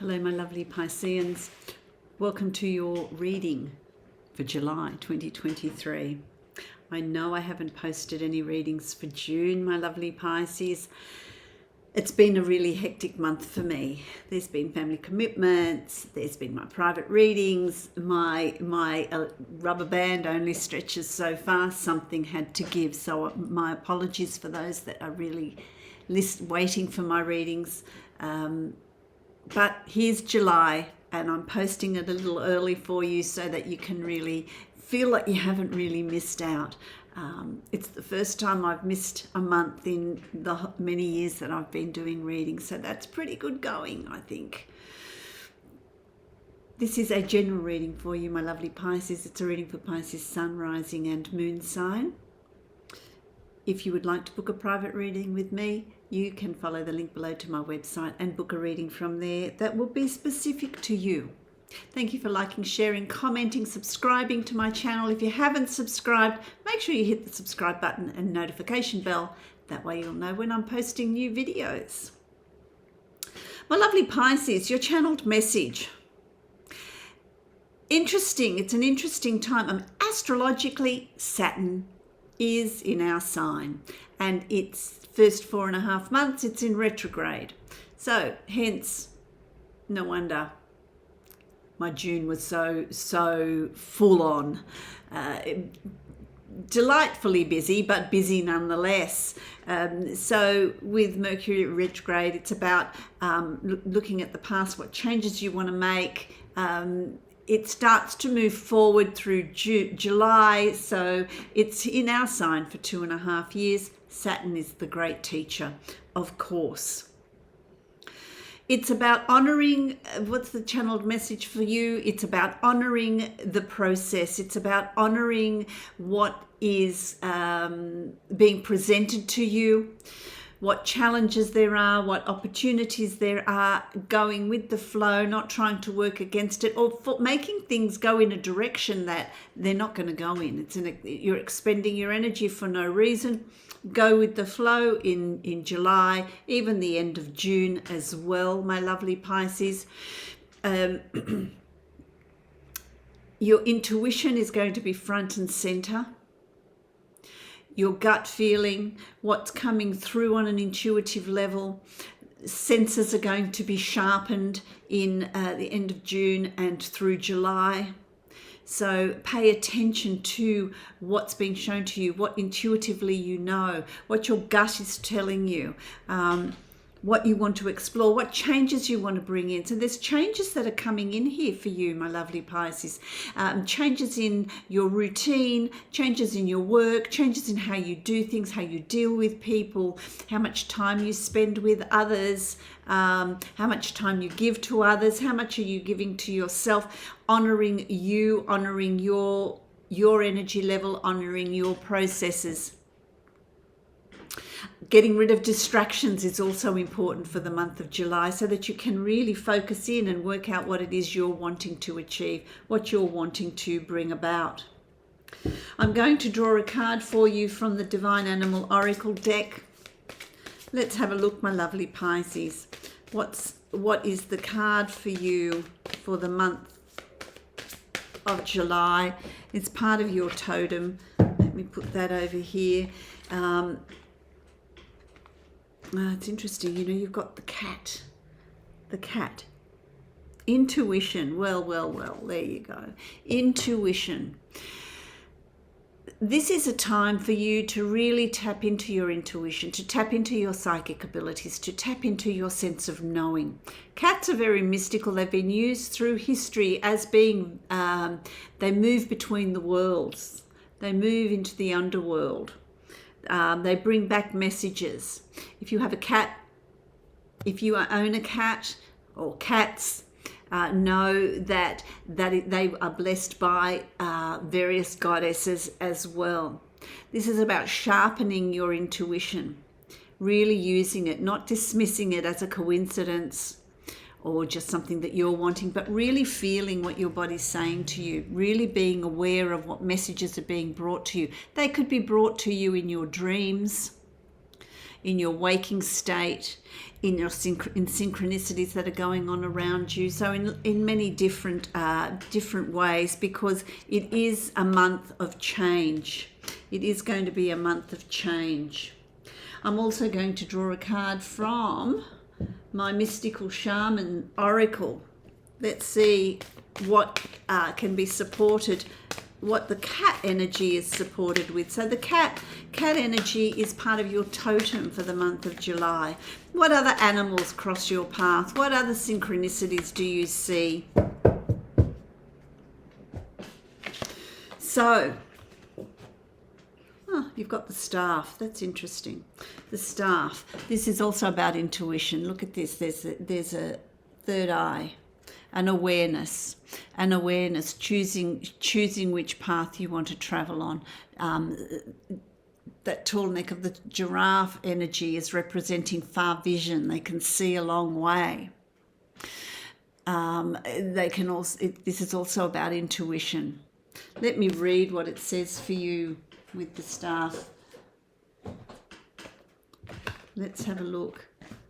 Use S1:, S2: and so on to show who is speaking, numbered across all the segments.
S1: Hello, my lovely Pisceans. Welcome to your reading for July 2023. I know I haven't posted any readings for June, my lovely Pisces. It's been a really hectic month for me. There's been family commitments, there's been my private readings, my rubber band only stretches so far. Something had to give, so my apologies for those that are really waiting for my readings. But here's July, and I'm posting it a little early for you so that you can really feel like you haven't really missed out. It's the first time I've missed a month in the many years that I've been doing readings, so that's pretty good going, I think. This is a general reading for you, my lovely Pisces. It's a reading for Pisces sun, rising and moon sign. If you would like to book a private reading with me, you can follow the link below to my website and book a reading from there that will be specific to you. Thank you for liking, sharing, commenting, subscribing to my channel. If you haven't subscribed, make sure you hit the subscribe button and notification bell. That way you'll know when I'm posting new videos. My lovely Pisces, your channeled message. Interesting. It's an interesting time. Astrologically, Saturn is in our sign, and it's first 4.5 months it's in retrograde, so hence no wonder my June was so full on, delightfully busy, but busy nonetheless. So with Mercury retrograde, it's about looking at the past, what changes you want to make. It starts to move forward through July, so it's in our sign for 2.5 years. Saturn is the great teacher, of course. It's about honouring, what's the channeled message for you? It's about honouring the process. It's about honouring what is being presented to you, what challenges there are, what opportunities there are, going with the flow, not trying to work against it, or for making things go in a direction that they're not going to go in. You're expending your energy for no reason. Go with the flow in July, even the end of June as well, my lovely Pisces. Your intuition is going to be front and center. Your gut feeling, what's coming through on an intuitive level. Senses are going to be sharpened in the end of June and through July. So pay attention to what's being shown to you, what intuitively you know, what your gut is telling you, what you want to explore, what changes you want to bring in. So there's changes that are coming in here for you, my lovely Pisces. Changes in your routine, changes in your work, changes in how you do things, how you deal with people, how much time you spend with others, how much time you give to others, how much are you giving to yourself, honouring you, honouring your energy level, honouring your processes. Getting rid of distractions is also important for the month of July, so that you can really focus in and work out what it is you're wanting to achieve, what you're wanting to bring about. I'm going to draw a card for you from the Divine Animal Oracle deck. Let's have a look, my lovely Pisces. What is the card for you for the month of July? It's part of your totem. Let me put that over here. It's interesting, you've got the cat. Intuition. Well, there you go. Intuition. This is a time for you to really tap into your intuition, to tap into your psychic abilities, to tap into your sense of knowing. Cats are very mystical. They've been used through history as being, they move between the worlds. They move into the underworld. They bring back messages. If you have a cat, if you own a cat or cats, know that they are blessed by various goddesses as well. This is about sharpening your intuition, really using it, not dismissing it as a coincidence or just something that you're wanting, but really feeling what your body's saying to you, really being aware of what messages are being brought to you. They could be brought to you in your dreams, in your waking state, in your in synchronicities that are going on around you. So in many different ways, because it is a month of change. It is going to be a month of change. I'm also going to draw a card from my Mystical Shaman Oracle. Let's see what can be supported, what the cat energy is supported with. So the cat energy is part of your totem for the month of July. What other animals cross your path? What other synchronicities do you see? So, you've got the staff. That's interesting. The staff. This is also about intuition. Look at this. There's a third eye. An awareness, choosing which path you want to travel on. That tall neck of the giraffe energy is representing far vision. They can see a long way. They can also. This is also about intuition. Let me read what it says for you with the staff. Let's have a look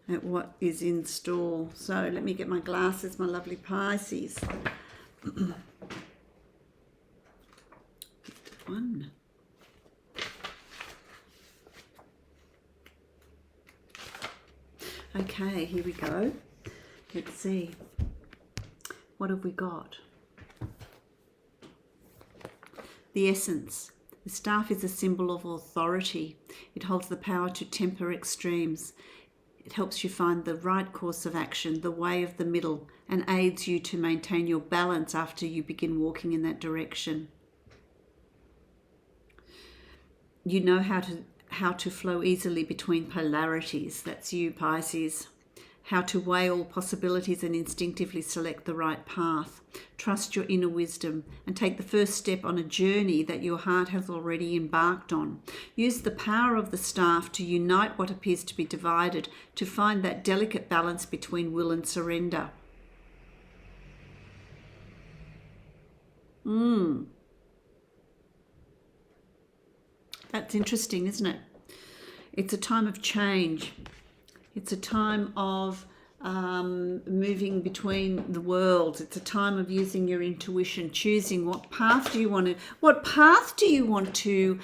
S1: at what is in store. So let me get my glasses, my lovely Pisces. One. Okay, here we go. Let's see. What have we got? The essence. The staff is a symbol of authority. It holds the power to temper extremes. It helps you find the right course of action, the way of the middle, and aids you to maintain your balance after you begin walking in that direction. You know how to flow easily between polarities. That's you, Pisces. How to weigh all possibilities and instinctively select the right path. Trust your inner wisdom and take the first step on a journey that your heart has already embarked on. Use the power of the staff to unite what appears to be divided, to find that delicate balance between will and surrender. That's interesting, isn't it? It's a time of change. It's a time of moving between the worlds. It's a time of using your intuition, choosing what path do you want to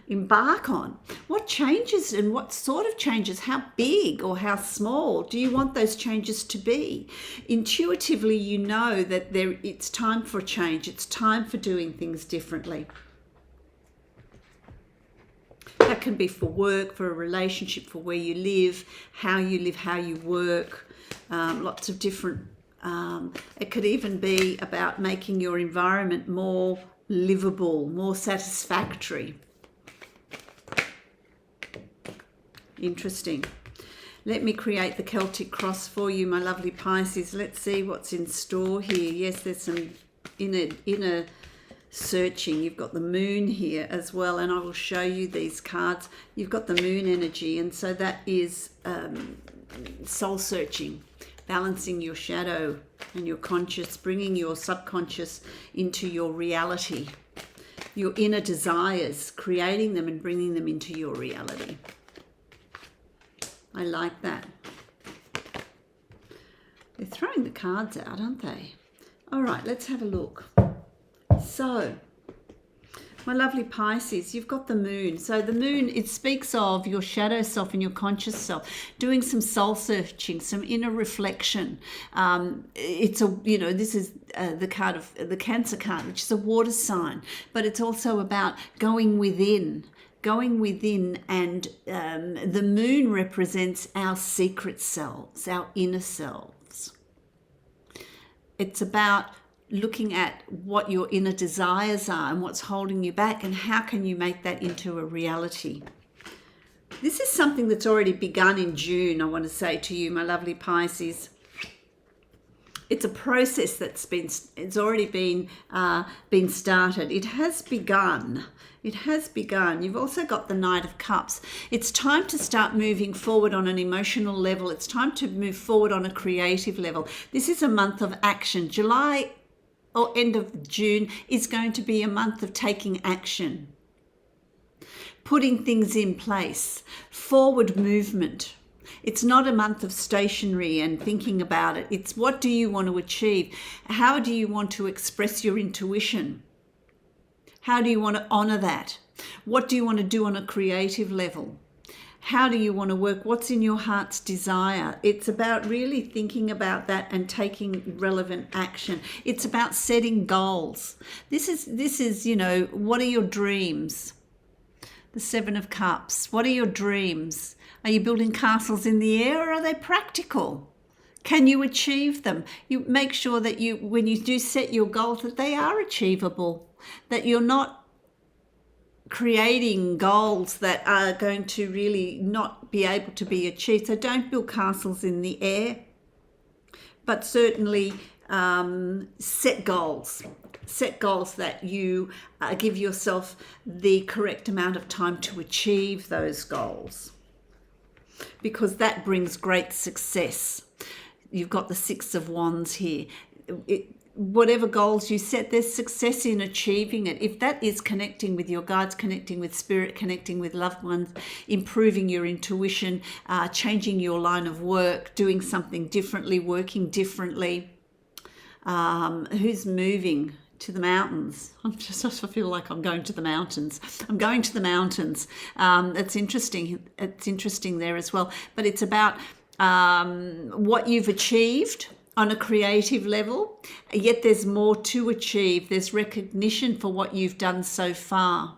S1: embark on. What changes and what sort of changes, how big or how small do you want those changes to be? Intuitively, you know that it's time for change. It's time for doing things differently. That can be for work, for a relationship, for where you live, how you work, lots of different. It could even be about making your environment more livable, more satisfactory. Interesting. Let me create the Celtic cross for you, my lovely Pisces. Let's see what's in store here. Yes, there's some inner searching. You've got the moon here as well, and I will show you these cards. You've got the moon energy, and so that is soul searching, balancing your shadow and your conscious, bringing your subconscious into your reality, your inner desires, creating them and bringing them into your reality. I like that. They're throwing the cards out, aren't they? All right, let's have a look. So, my lovely Pisces, you've got the moon. So the moon, it speaks of your shadow self and your conscious self, doing some soul searching, some inner reflection. This is the card of the Cancer card, which is a water sign, but it's also about going within, and the moon represents our secret selves, our inner selves. It's about looking at what your inner desires are and what's holding you back, and how can you make that into a reality. This is something that's already begun in June, I want to say to you, my lovely Pisces. It's a process it's already been started. It has begun. You've also got the Knight of Cups. It's time to start moving forward on an emotional level. It's time to move forward on a creative level. This is a month of action. July or end of June is going to be a month of taking action. putting things in place, forward movement. It's not a month of stationery and thinking about it. It's what do you want to achieve? How do you want to express your intuition? How do you want to honor that? What do you want to do on a creative level? How do you want to work? What's in your heart's desire? It's about really thinking about that and taking relevant action. It's about setting goals. This is, what are your dreams? The Seven of Cups. What are your dreams? Are you building castles in the air, or are they practical? Can you achieve them? You make sure that when you do set your goals, that they are achievable, that you're not creating goals that are going to really not be able to be achieved. So don't build castles in the air, but certainly set goals. Set goals that you give yourself the correct amount of time to achieve those goals, because that brings great success. You've got the Six of Wands here. Whatever goals you set, there's success in achieving it. If that is connecting with your guides, connecting with spirit, connecting with loved ones, improving your intuition, changing your line of work, doing something differently, working differently. Who's moving to the mountains? I feel like I'm going to the mountains. I'm going to the mountains. It's interesting. It's interesting there as well. But it's about what you've achieved on a creative level, yet there's more to achieve. There's recognition for what you've done so far.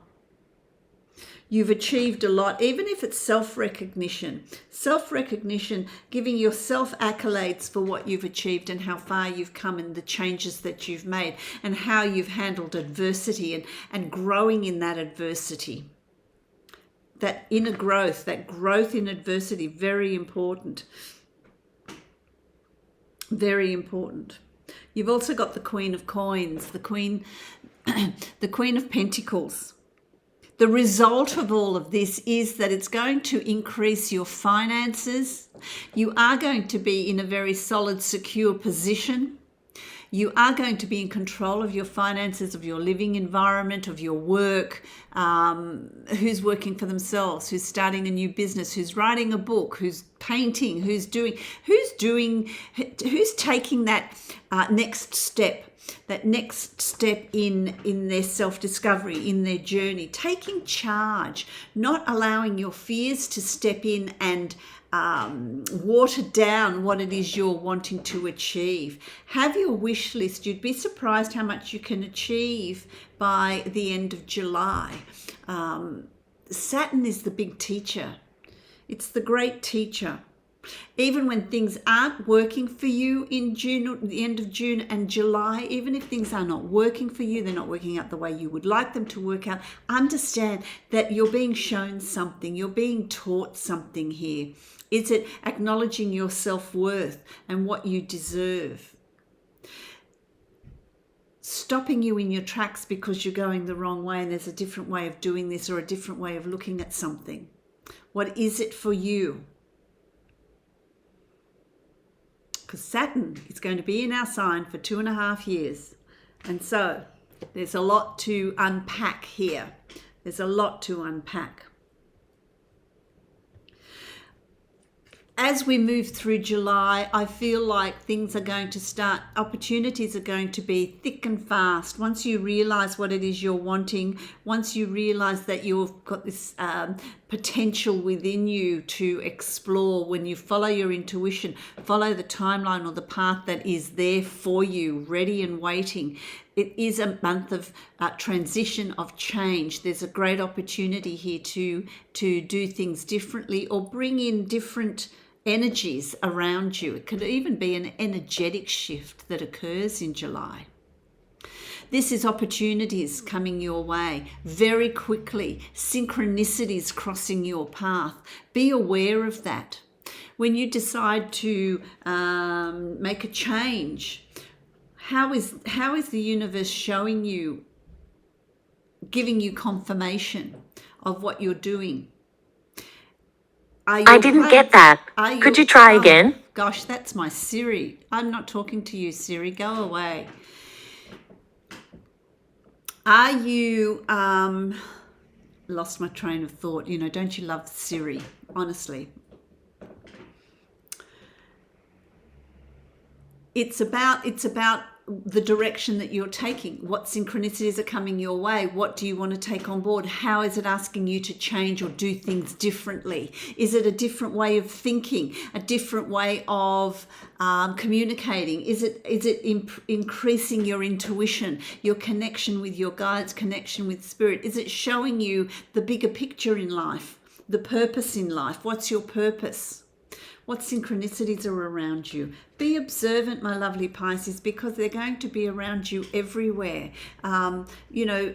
S1: You've achieved a lot, even if it's self-recognition. Self-recognition, giving yourself accolades for what you've achieved and how far you've come and the changes that you've made and how you've handled adversity and growing in that adversity. That inner growth, that growth in adversity, very important. Very important. You've also got the Queen of Coins, the Queen of Pentacles. The result of all of this is that it's going to increase your finances. You are going to be in a very solid, secure position. You are going to be in control of your finances, of your living environment, of your work. Who's working for themselves, who's starting a new business, who's writing a book, who's painting, who's taking that next step in their self-discovery, in their journey, taking charge, not allowing your fears to step in and water down what it is you're wanting to achieve. Have your wish list. You'd be surprised how much you can achieve by the end of July. Saturn is the big teacher. It's the great teacher. Even when things aren't working for you in June, the end of June and July, even if things are not working for you, they're not working out the way you would like them to work out, understand that you're being shown something, you're being taught something here. Is it acknowledging your self-worth and what you deserve? Stopping you in your tracks because you're going the wrong way and there's a different way of doing this or a different way of looking at something. What is it for you? Because Saturn is going to be in our sign for 2.5 years. And so there's a lot to unpack here. There's a lot to unpack. As we move through July, I feel like things are going to start, opportunities are going to be thick and fast. Once you realize what it is you're wanting, once you realize that you've got this potential within you to explore, when you follow your intuition, follow the timeline or the path that is there for you, ready and waiting. It is a month of transition, of change. There's a great opportunity here to do things differently or bring in different energies around you. It could even be an energetic shift that occurs in July. This is opportunities coming your way very quickly, synchronicities crossing your path. Be aware of that. When you decide to make a change, how is the universe showing you, giving you confirmation of what you're doing?
S2: I didn't get that. Could you try again?
S1: Gosh, that's my Siri. I'm not talking to you, Siri. Go away. Are you lost my train of thought. You know, don't you love Siri? Honestly. It's about the direction that you're taking. What synchronicities are coming your way? What do you want to take on board? How is it asking you to change or do things differently? Is it a different way of thinking, a different way of communicating? Is it increasing your intuition, your connection with your guides, connection with spirit? Is it showing you the bigger picture in life, the purpose in life? What's your purpose? What synchronicities are around you? Be observant, my lovely Pisces, because they're going to be around you everywhere. You know,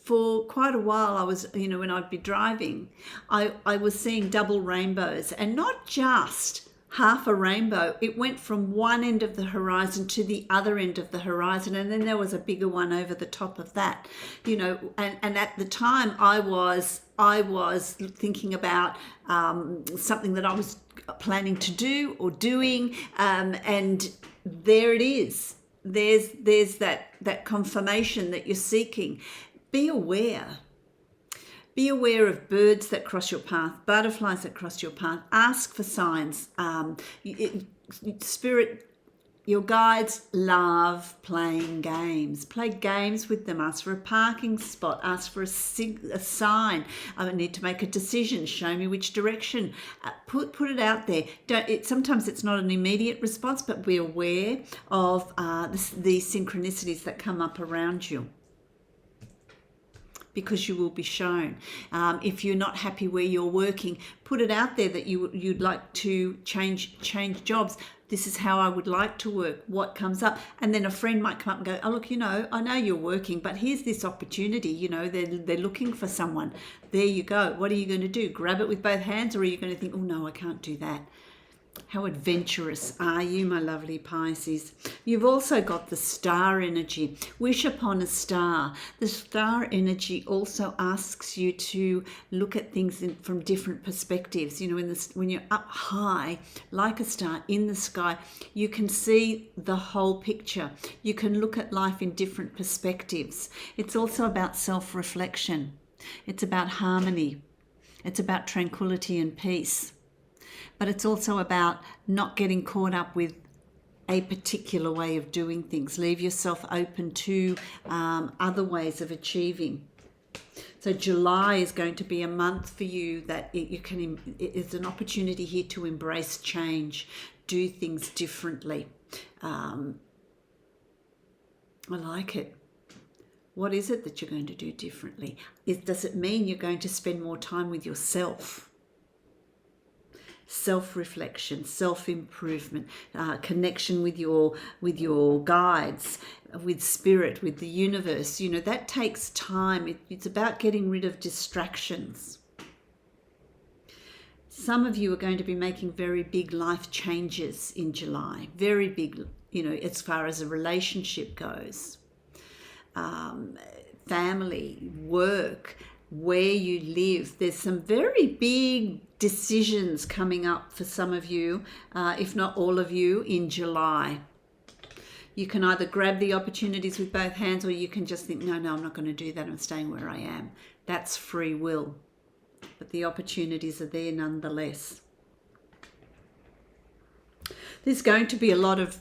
S1: for quite a while I was, you know, when I'd be driving, I was seeing double rainbows, and not just half a rainbow. It went from one end of the horizon to the other end of the horizon, and then there was a bigger one over the top of that, you know. And at the time I was thinking about something that I was planning to do or doing, and there it is. There's that confirmation that you're seeking. Be aware. Be aware of birds that cross your path, butterflies that cross your path. Ask for signs. Spirit, your guides love playing games. Play games with them. Ask for a parking spot. Ask for a sign. I need to make a decision. Show me which direction. Put it out there. Sometimes it's not an immediate response, but be aware of these synchronicities that come up around you, because you will be shown. If you're not happy where you're working, put it out there that you'd like to change jobs. This is how I would like to work. What comes up? And then a friend might come up and go, oh, look, you know, I know you're working, but here's this opportunity. You know, they're looking for someone. There you go. What are you going to do? Grab it with both hands, or are you going to think, oh no, I can't do that? How adventurous are you, my lovely Pisces? You've also got the star energy. Wish upon a star. The star energy also asks you to look at things from different perspectives. You know, when you're up high, like a star in the sky, you can see the whole picture. You can look at life in different perspectives. It's also about self-reflection. It's about harmony. It's about tranquility and peace. But it's also about not getting caught up with a particular way of doing things. Leave yourself open to other ways of achieving. So July is going to be a month for you that it's an opportunity here to embrace change, do things differently. I like it. What is it that you're going to do differently? Does it mean you're going to spend more time with yourself? Self-reflection, self-improvement, connection with your guides, with spirit, with the universe. You know, that takes time. It's about getting rid of distractions. Some of you are going to be making very big life changes in July, very big, you know, as far as a relationship goes, family, work, where you live. There's some very big decisions coming up for some of you, if not all of you, in July. You can either grab the opportunities with both hands, or you can just think, no, I'm not going to do that. I'm staying where I am. That's free will. But the opportunities are there nonetheless. There's going to be a lot of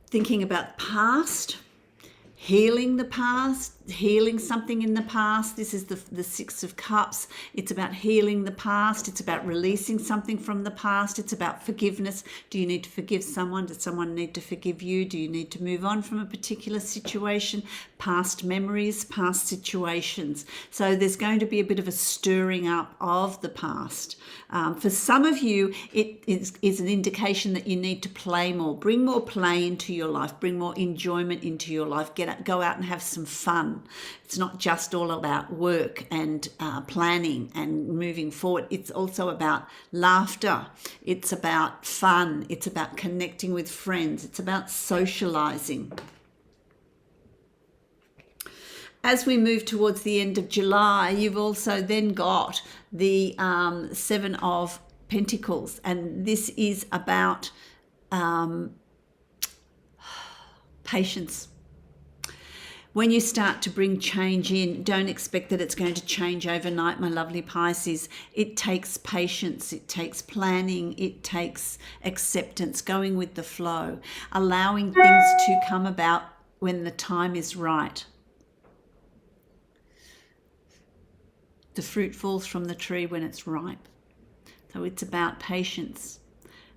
S1: thinking about the past, healing the past, healing something in the past. This is the Six of Cups. It's about healing the past. It's about releasing something from the past. It's about forgiveness. Do you need to forgive someone? Does someone need to forgive you? Do you need to move on from a particular situation? Past memories, past situations. So there's going to be a bit of a stirring up of the past. For some of you, it is an indication that you need to play more. Bring more play into your life. Bring more enjoyment into your life. Go out and have some fun. It's not just all about work and planning and moving forward. It's also about laughter. It's about fun. It's about connecting with friends. It's about socializing. As we move towards the end of July, you've also then got the Seven of Pentacles, and this is about patience. When you start to bring change in, don't expect that it's going to change overnight, my lovely Pisces. It takes patience, it takes planning, it takes acceptance, going with the flow, allowing things to come about when the time is right. The fruit falls from the tree when it's ripe. So it's about patience.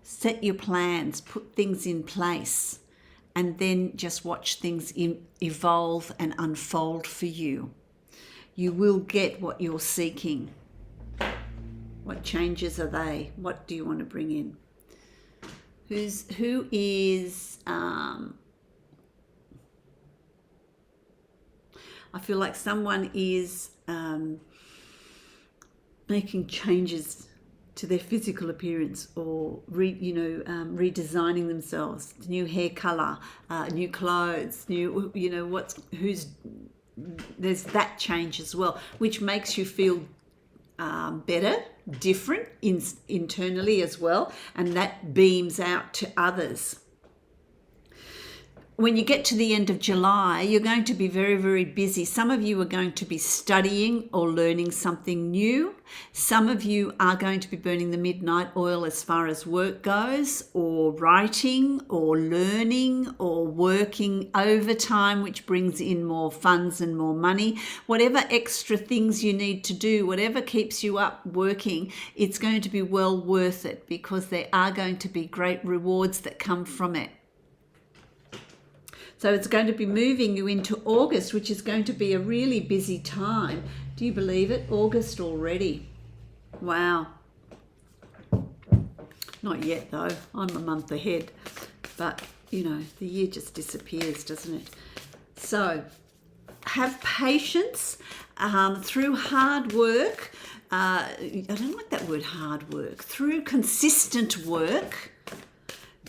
S1: Set your plans, put things in place, and then just watch things evolve and unfold for you. You will get what you're seeking. What changes are they? What do you want to bring in? Who is I feel like someone is making changes to their physical appearance, or redesigning themselves, new hair color, new clothes, there's that change as well, which makes you feel better, different internally as well, and that beams out to others. When you get to the end of July, you're going to be very, very busy. Some of you are going to be studying or learning something new. Some of you are going to be burning the midnight oil as far as work goes, or writing, or learning, or working overtime, which brings in more funds and more money. Whatever extra things you need to do, whatever keeps you up working, it's going to be well worth it, because there are going to be great rewards that come from it. So it's going to be moving you into August, which is going to be a really busy time. Do you believe it? August already. Wow. Not yet though. I'm a month ahead. But, the year just disappears, doesn't it? So have patience through hard work. I don't like that word, hard work. Through consistent work,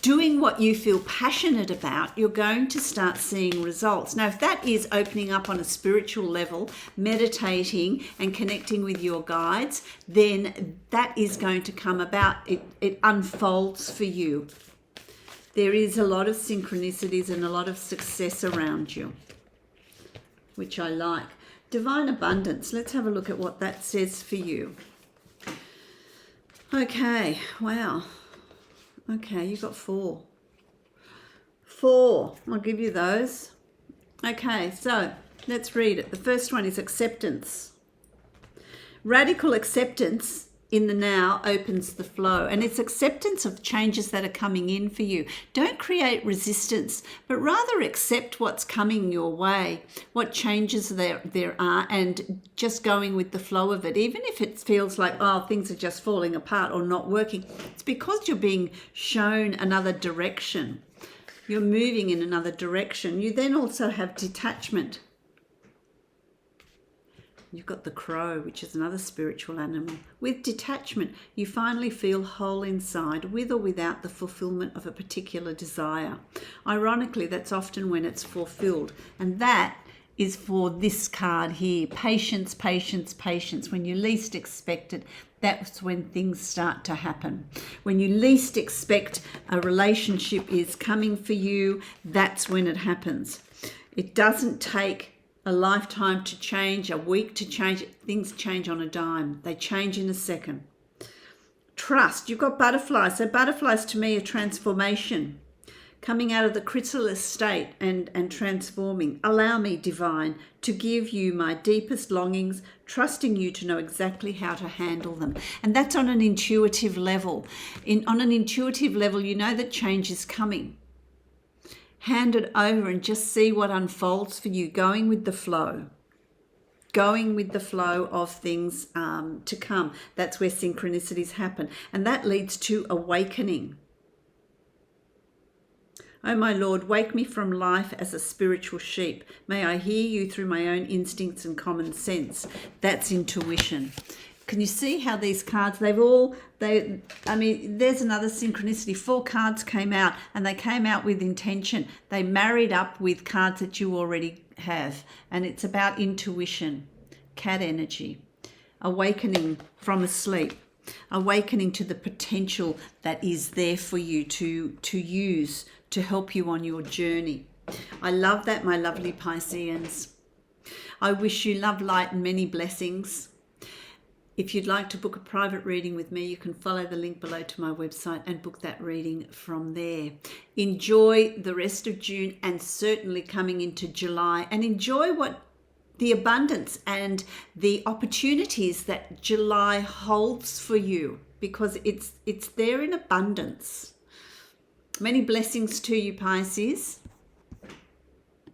S1: doing what you feel passionate about, you're going to start seeing results. Now, if that is opening up on a spiritual level, meditating and connecting with your guides, then that is going to come about. It unfolds for you. There is a lot of synchronicities and a lot of success around you, which I like. Divine abundance. Let's have a look at what that says for you. Okay, wow. Okay, you got 4. 4. I'll give you those. Okay, so let's read it. The first one is acceptance. Radical acceptance in the now opens the flow, and it's acceptance of changes that are coming in for you. Don't create resistance, but rather accept what's coming your way, what changes there are, and just going with the flow of it. Even if it feels like, things are just falling apart or not working, it's because you're being shown another direction. You're moving in another direction. You then also have detachment. You've got the crow, which is another spiritual animal. With detachment, you finally feel whole inside, with or without the fulfillment of a particular desire. Ironically, that's often when it's fulfilled. And that is for this card here. Patience, patience, patience. When you least expect it, that's when things start to happen. When you least expect a relationship is coming for you, that's when it happens. It doesn't take a lifetime to change, a week to change. Things change on a dime. They change in a second. Trust. You've got butterflies. So butterflies to me are transformation. Coming out of the chrysalis state and transforming. Allow me, divine, to give you my deepest longings, trusting you to know exactly how to handle them. And that's on an intuitive level. On an intuitive level, you know that change is coming. Hand it over and just see what unfolds for you, going with the flow. Going with the flow of things to come. That's where synchronicities happen. And that leads to awakening. Oh my Lord, wake me from life as a spiritual sheep. May I hear you through my own instincts and common sense. That's intuition. Can you see how these cards, there's another synchronicity. 4 cards came out, and they came out with intention. They married up with cards that you already have. And it's about intuition, cat energy, awakening from a sleep, awakening to the potential that is there for you to use to help you on your journey. I love that, my lovely Pisceans. I wish you love, light, and many blessings. If you'd like to book a private reading with me, you can follow the link below to my website and book that reading from there. Enjoy the rest of June and certainly coming into July, and enjoy what the abundance and the opportunities that July holds for you, because it's there in abundance. Many blessings to you, Pisces.